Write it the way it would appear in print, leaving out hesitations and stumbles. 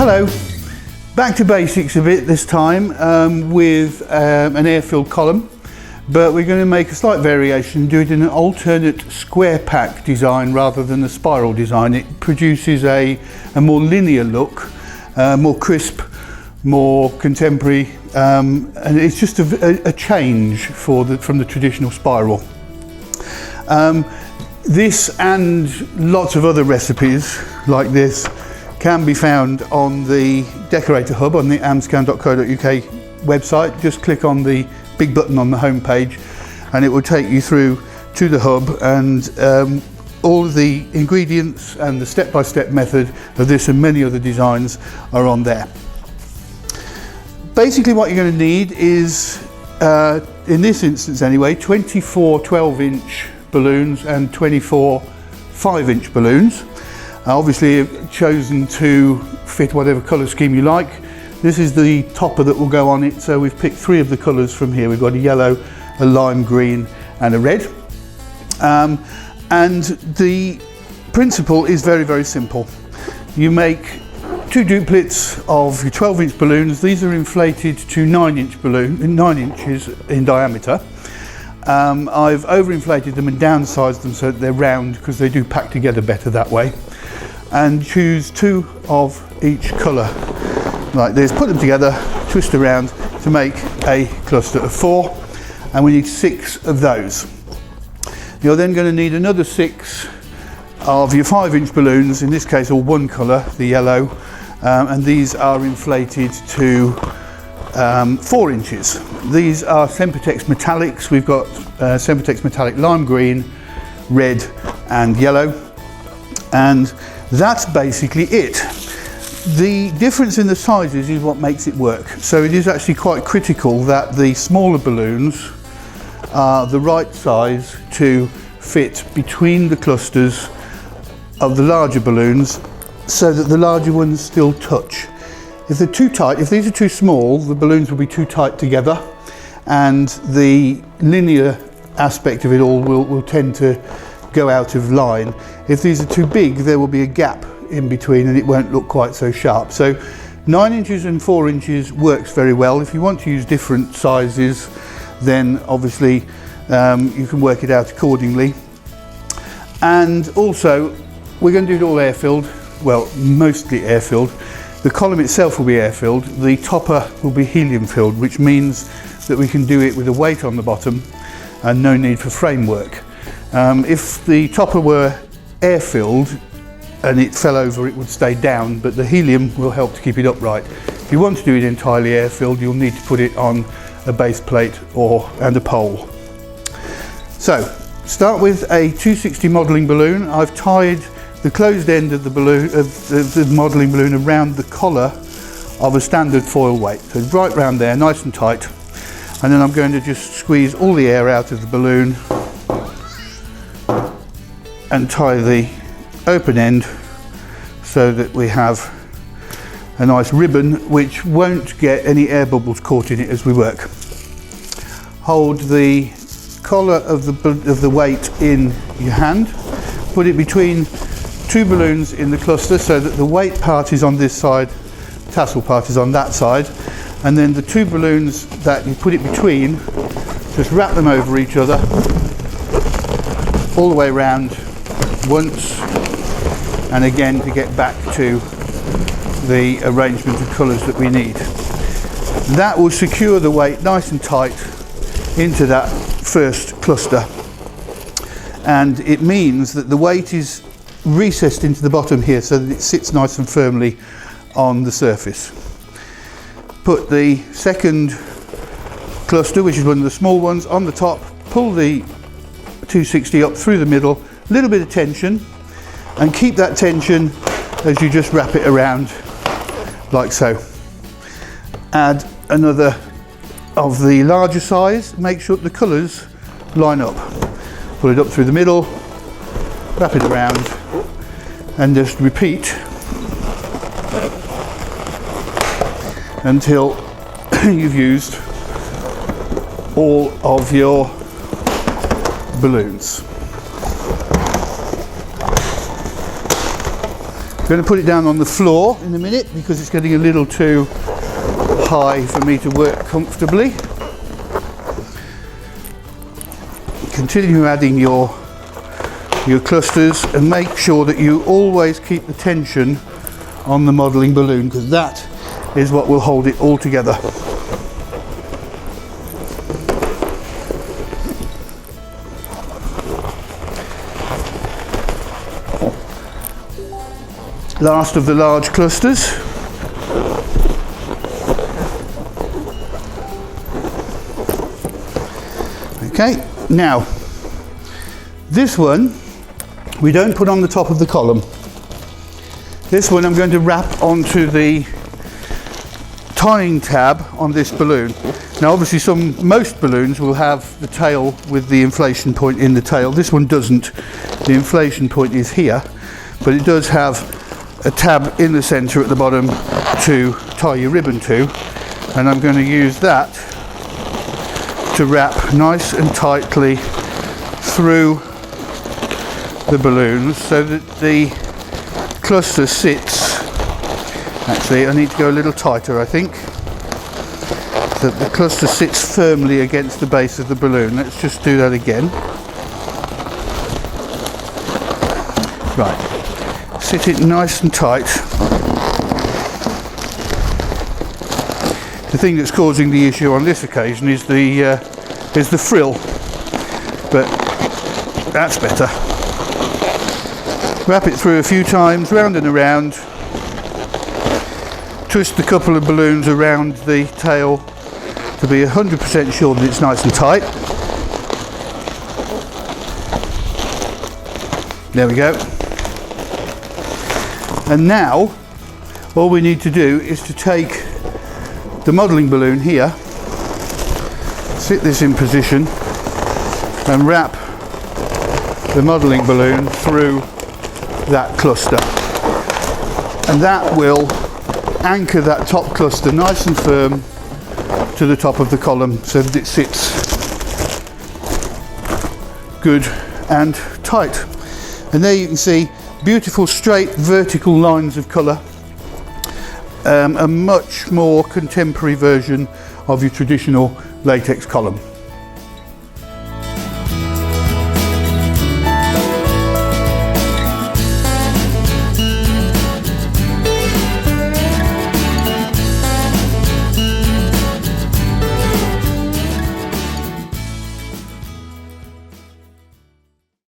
Hello, back to basics a bit this time with an air-filled column, but we're going to make a slight variation, do it in an alternate square pack design rather than a spiral design. It produces a more linear look, more crisp, more contemporary, and it's just a change from the traditional spiral. This and lots of other recipes like this can be found on the Decorator Hub on the amscan.co.uk website. Just click on the big button on the home page and it will take you through to the hub, and all of the ingredients and the step-by-step method of this and many other designs are on there. Basically what you're going to need is, in this instance anyway, 24 12-inch balloons and 24 5-inch balloons. Obviously I've chosen to fit whatever colour scheme you like. This is the topper that will go on it, so we've picked 3 of the colours from here. We've got a yellow, a lime green and a red. And the principle is very, very simple. You make 2 duplets of your 12-inch balloons. These are inflated to 9 inches in diameter. I've overinflated them and downsized them so that they're round because they do pack together better that way. And choose 2 of each colour like this, put them together, twist around to make a cluster of 4, and we need 6 of those. You're then going to need another 6 of your 5-inch balloons, in this case all one colour, the yellow, and these are inflated to 4 inches. These are Sempertex metallics. We've got Sempertex metallic lime green, red and yellow, and that's basically it. The difference in the sizes is what makes it work. So it is actually quite critical that the smaller balloons are the right size to fit between the clusters of the larger balloons so that the larger ones still touch. If they're too tight, if these are too small, the balloons will be too tight together and the linear aspect of it all will tend to go out of line. If these are too big, there will be a gap in between and it won't look quite so sharp. So 9 inches and 4 inches works very well. If you want to use different sizes, then obviously you can work it out accordingly. And also, we're going to do it all air-filled, well, mostly air-filled. The column itself will be air-filled, the topper will be helium-filled, which means that we can do it with a weight on the bottom and no need for framework. If the topper were air-filled and it fell over, it would stay down, but the helium will help to keep it upright. If you want to do it entirely air-filled, you'll need to put it on a base plate and a pole. So, start with a 260 modelling balloon. I've tied the closed end of the balloon, the modelling balloon, around the collar of a standard foil weight. So right round there, nice and tight. And then I'm going to just squeeze all the air out of the balloon and tie the open end so that we have a nice ribbon which won't get any air bubbles caught in it as we work. Hold the collar of the weight in your hand, put it between 2 balloons in the cluster so that the weight part is on this side, tassel part is on that side, and then the 2 balloons that you put it between, just wrap them over each other all the way around once and again to get back to the arrangement of colours that we need. That will secure the weight nice and tight into that first cluster, and it means that the weight is recessed into the bottom here so that it sits nice and firmly on the surface. Put the second cluster, which is one of the small ones, on the top, pull the 260 up through the middle, a little bit of tension, and keep that tension as you just wrap it around like so. Add another of the larger size, make sure the colours line up. Pull it up through the middle, wrap it around, and just repeat until you've used all of your balloons. I'm going to put it down on the floor in a minute because it's getting a little too high for me to work comfortably. Continue adding your clusters and make sure that you always keep the tension on the modelling balloon, because that is what will hold it all together. Last of the large clusters. Okay, now this one we don't put on the top of the column. This one I'm going to wrap onto the tying tab on this balloon. Now obviously most balloons will have the tail with the inflation point in the tail. This one doesn't. The inflation point is here, but it does have a tab in the centre at the bottom to tie your ribbon to, and I'm going to use that to wrap nice and tightly through the balloons so that the cluster sits. Actually, I need to go a little tighter, I think, so that the cluster sits firmly against the base of the balloon. Let's just do that again. Right. Sit it nice and tight. The thing that's causing the issue on this occasion is the frill, but that's better. Wrap it through a few times, round and around. Twist a couple of balloons around the tail to be 100% sure that it's nice and tight. There we go. And now all we need to do is to take the modelling balloon here, sit this in position and wrap the modelling balloon through that cluster, and that will anchor that top cluster nice and firm to the top of the column so that it sits good and tight. And there you can see beautiful straight vertical lines of colour, a much more contemporary version of your traditional latex column.